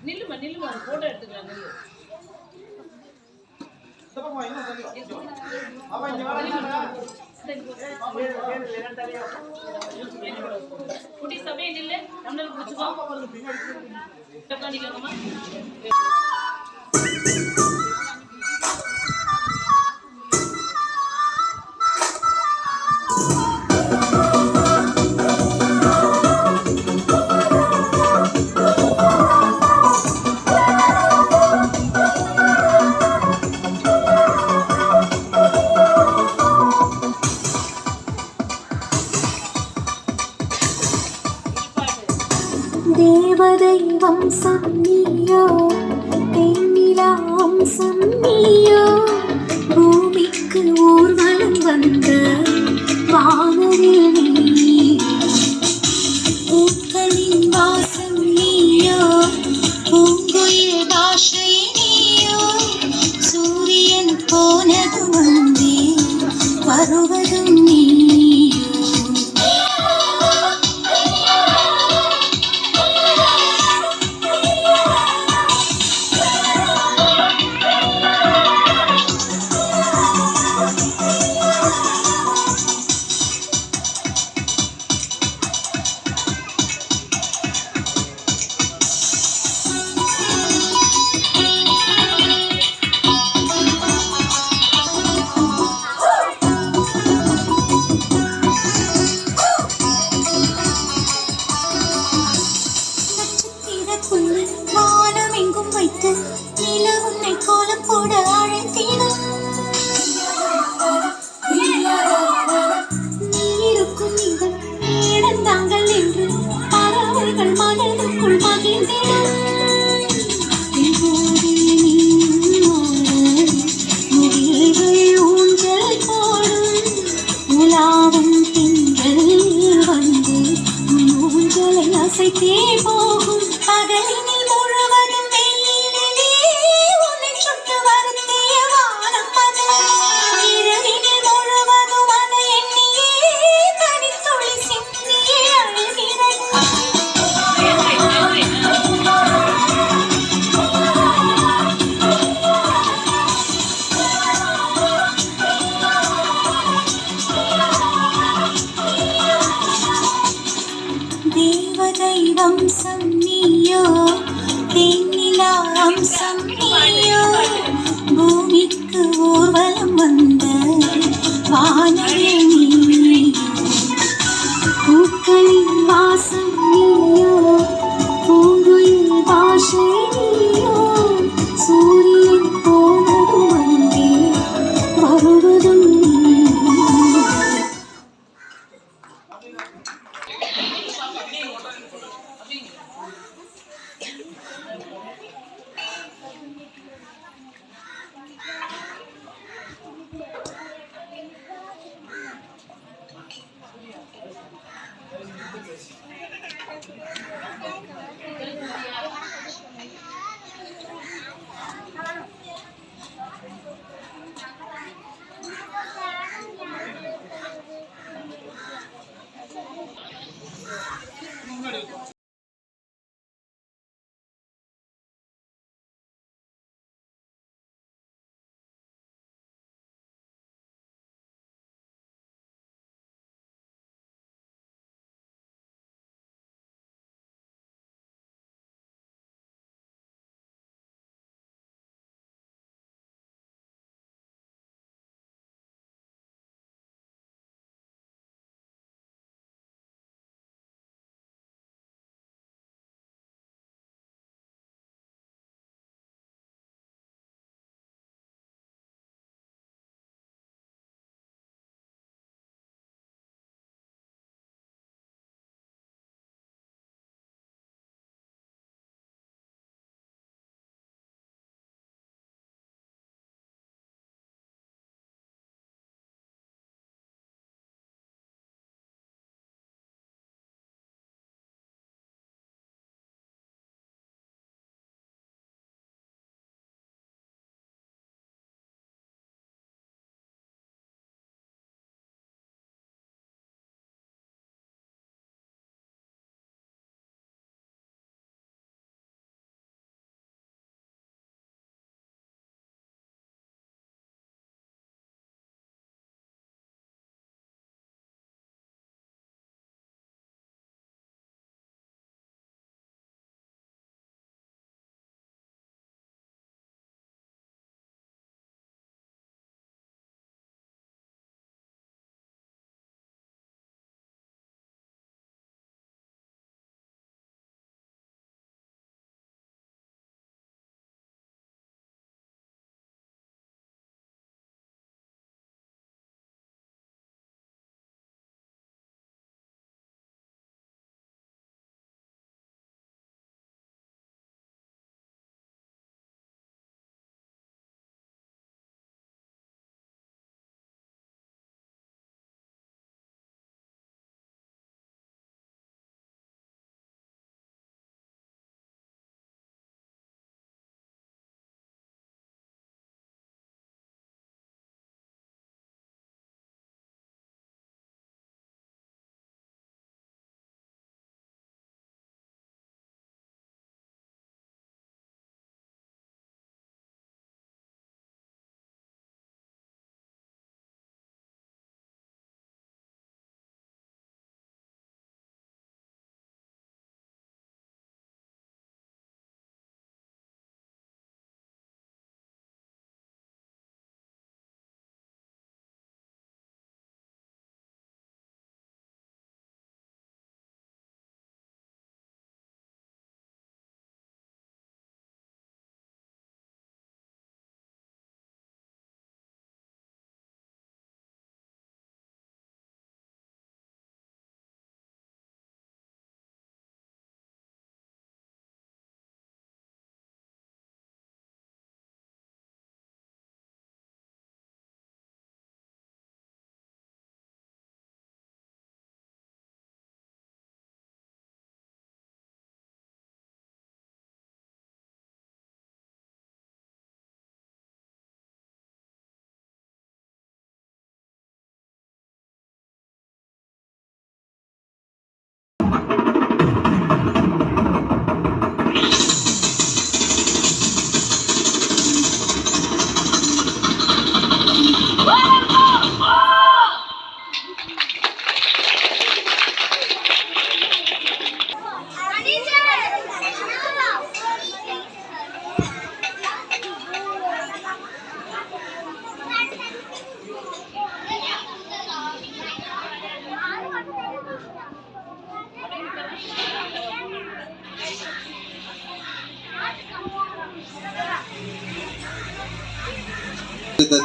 நில்லுமா நில்லுமா போட்டோ எடுத்துக்கலாம் நில்லு. குட்டி சபையை நில்லு நம்மளுக்கு பிடிச்சுக்கோ உட்காந்துக்கோங்கம்மா. தேவதை வம்சம் நீயோ, தென்னிலா வம்சம் நீயோ, பூமிக்கு ஊர்வலம் வந்த வானவில் நீ, பூக்களின் வாசம் நீயோ, பூங்குயில் பாஷை நீயோ, சூரியன் போனது வந்தே வருவதும் நீ. வானம் எங்கும் வைத்து நில உன்னை கோலம் போட அழைத்தீனும், நீ இருக்கும் நீங்கள் இடந்தாங்கள் என்று பறவைகள் மனதுக்குள் மகிழ்ந்திடும். ஊஞ்சல் போடும் உலாவும் திங்கள் வந்து ஊஞ்சலை அசைத்தே போகும். பகலினில் முழுவதும் வெயிலிலே உன்னை சுட்டு வருத்திய வானம் அது, இரவினில் முழுவதும் அதை எண்ணியே தனித்துளி சிந்தியே அழுகிறது. தேவதை வம்சம் நீயோ, தென்னிலா வம்சம் நீயோ, பூமிக்கு ஊர்வலம் வந்த வானவில் நீ, பூக்களின் வாசம் நீயோ, பூங்குயில் பாஷை நீயோ, சூரியன் போனது வந்தே வருவதும் நீ.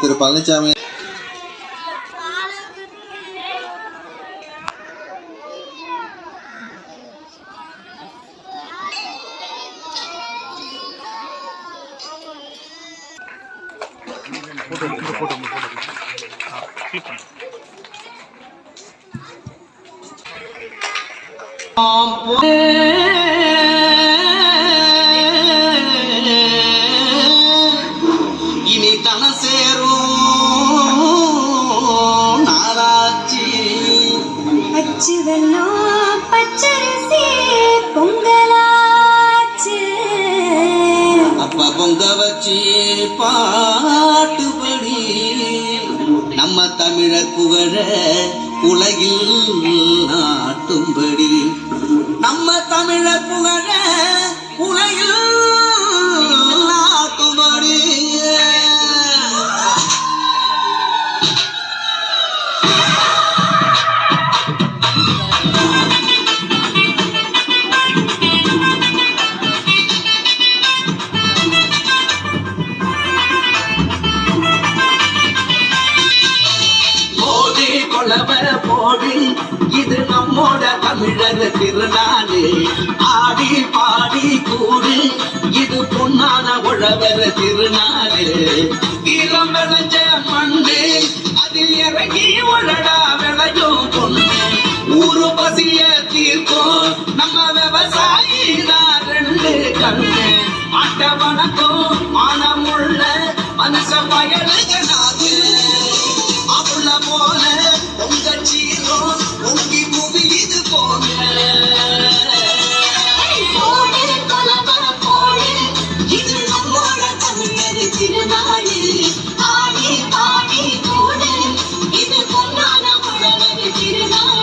திரு பழனிசாமி இனி தன சேரும் நாராட்சி அச்சு வெள்ளம் பச்சரிசி பொங்கலாச்சு அப்ப பொங்க வச்சு பாட்டுபடி நம்ம தமிழர் புகழ உலகில் நாட்டும்படி நம்ம தமிழர் புகழ உலகில் நாட்டும்படி போடு இது நம்மோட தமிழர் திருநாடு ஆடி பாடி கூடு இது பொன்னான உழவர் திருநாடு வீரம் விளைஞ்ச மண்ணு அதில் இறங்கி உழடா விளையும் பொண்ணு ஊரு பசிய தீர்க்கும் நம்ம விவசாயி தான் ரெண்டு கண்ணு மாட்ட வணக்கம் மானமுள்ள மனுஷ பயனுக்கு நாது அவள போல உங்க சீரம் உங்கி புவி இது போல இது நம்மோட தமிழர் திருநாடு ஆடி பாடி கூடு இது பொன்னான உழவர் திருநாடு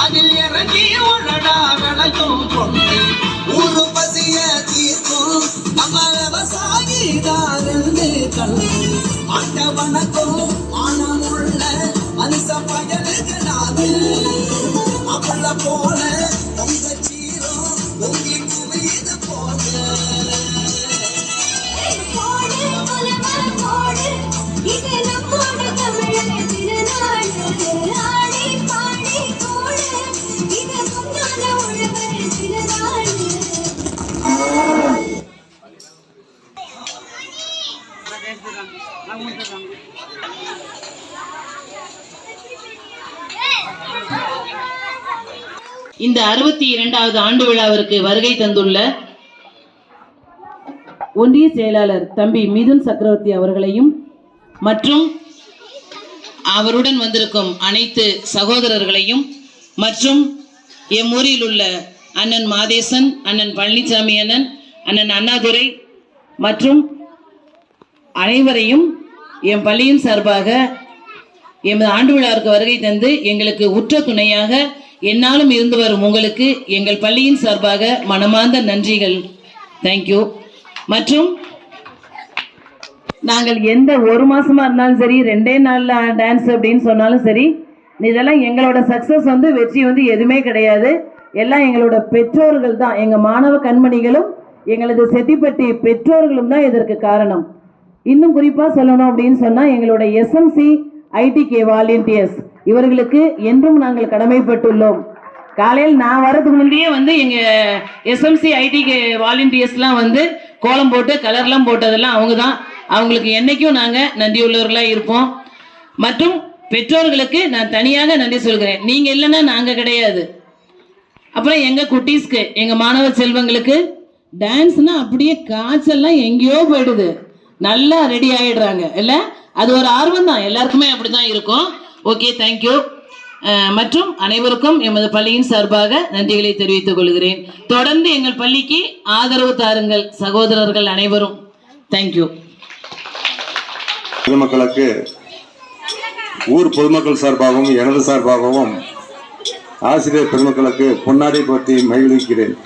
அதில் இறங்கி உழடா விளையும் பொண்ணு ஊரு பசிய தீர்க்கும் நம்ம விவசாயி தாருந்து கண்ணு மாட்ட வணக்கம் மானமுள்ள மனுஷ பயனுக்கு நாது அவள போல உங்க சீரம் உங்கி குவிது போல இது நம்மோட தமிழர் திருநாடு ஆடி பாடி கூடு இது பொன்னான உழவர் திருநாடு இந்த 62வது ஆண்டு விழாவிற்கு வருகை தந்துள்ள ஒன்றிய செயலாளர் தம்பி மிதுன் சக்கரவர்த்தி அவர்களையும் மற்றும் அவருடன் வந்திருக்கும் அனைத்து சகோதரர்களையும் மற்றும் எம் ஊரில் உள்ள அண்ணன் மாதேசன், அண்ணன் பழனிசாமி அண்ணன், அண்ணன் அண்ணாதுரை மற்றும் அனைவரையும் என் பள்ளியின் சார்பாக எமது ஆண்டு விழாவிற்கு வருகை தந்து எங்களுக்கு உற்ற துணையாக என்னாலும் இருந்து வரும் உங்களுக்கு எங்கள் பள்ளியின் சார்பாக மனமார்ந்த நன்றிகள். தேங்க்யூ. மற்றும் நாங்கள் எந்த ஒரு மாசமா இருந்தாலும் சரி 2 நாள்ல டான்ஸ் அப்படின்னு சொன்னாலும் சரி, இதெல்லாம் எங்களோட சக்சஸ் வெற்றி எதுவுமே கிடையாது. எல்லாம் எங்களோட பெற்றோர்கள் தான், எங்க மாணவ கண்மணிகளும் எங்களது செட்டிப்பட்டி பெற்றோர்களும் தான் இதற்கு காரணம். இன்னும் குறிப்பா சொல்லணும் அப்படின்னு சொன்னா எங்களோட எஸ்எம்சி ஐடிகே வாலண்டியர்ஸ் இவர்களுக்கு என்றும் நாங்கள் கடமைப்பட்டுள்ளோம். காலையில் நான் வரதுக்கு முந்தையே எங்க எஸ்எம்சி ஐடிகே வாலண்டியர்ஸ்லாம் கோலம் போட்டு கலர்லாம் போட்டதெல்லாம் அவங்க தான். அவங்களுக்கு என்னைக்கும் நாங்க நன்றியுள்ளவர்களாக இருப்போம். மற்றும் பெற்றோர்களுக்கு நான் தனியாக நன்றி சொல்கிறேன். நீங்க இல்லைன்னா நாங்க கிடையாது. அப்புறம் எங்க குட்டீஸ்க்கு, எங்க மாணவ செல்வங்களுக்கு டான்ஸ்னா அப்படியே காய்ச்சல்லாம் எங்கேயோ போயிடுது, நல்லா ரெடி ஆயிடுறாங்க இல்ல. அது ஒரு ஆர்வம் தான், எல்லாருக்குமே அப்படிதான் இருக்கும். Okay, thank you. மற்றும் அனைவருக்கும் எமது பள்ளியின் சார்பாக நன்றிகளை தெரிவித்துக் கொள்கிறேன். தொடர்ந்து எங்கள் பள்ளிக்கு ஆதரவு தாருங்கள் சகோதரர்கள் அனைவரும். தேங்க்யூ. பொதுமக்களுக்கு ஊர் பொதுமக்கள் சார்பாகவும் எனது சார்பாகவும் ஆசிரியர் பெருமக்களுக்கு பொன்னாடை போற்றி மகிழ்விக்கிறேன்.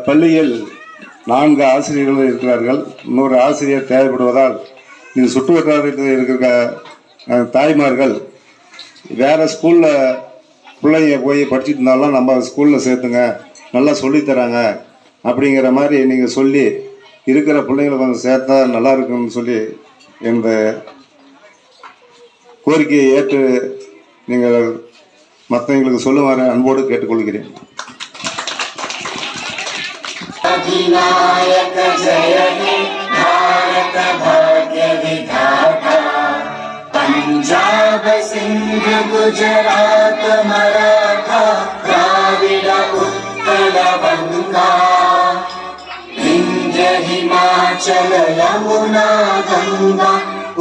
பள்ளியில் 4 ஆசிரியர்கள் இருக்கிறார்கள். இன்னொரு ஆசிரியர் தேவைப்படுவதால் இது சுற்று வட்டாரத்தில் இருக்கிற தாய்மார்கள் வேற ஸ்கூல்ல பிள்ளைங்க போய் படிச்சுட்டு இருந்தாலும் நம்ம ஸ்கூலில் சேர்த்துங்க, நல்லா சொல்லித்தராங்க அப்படிங்கிற மாதிரி நீங்கள் சொல்லி இருக்கிற பிள்ளைங்களை கொஞ்சம் சேர்த்தா நல்லா இருக்குன்னு சொல்லி இந்த கோரிக்கையை ஏற்று நீங்கள் மற்றவங்களுக்கு சொல்லுமாறு அன்போடு கேட்டுக்கொள்கிறேன். अधिनायक जय हे भारत भाग्य विधाता, पंजाब सिंध गुजरात मराठा द्राविड उत्कल बंगा, विंध्य हिमाचल यमुना गंगा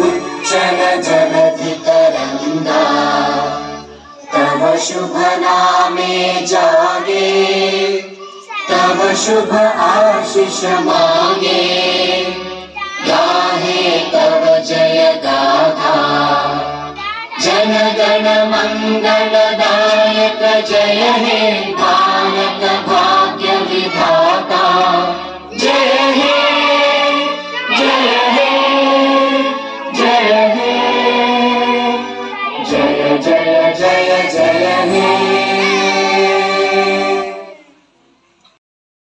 उच्चल जलधि तरंगा, तव शुभ नामे जागे तव शुभ आशीष मांगे, गाहे तव जय गाथा, जन गण मंगल दायक जय हे भारत भाग्य विधाता।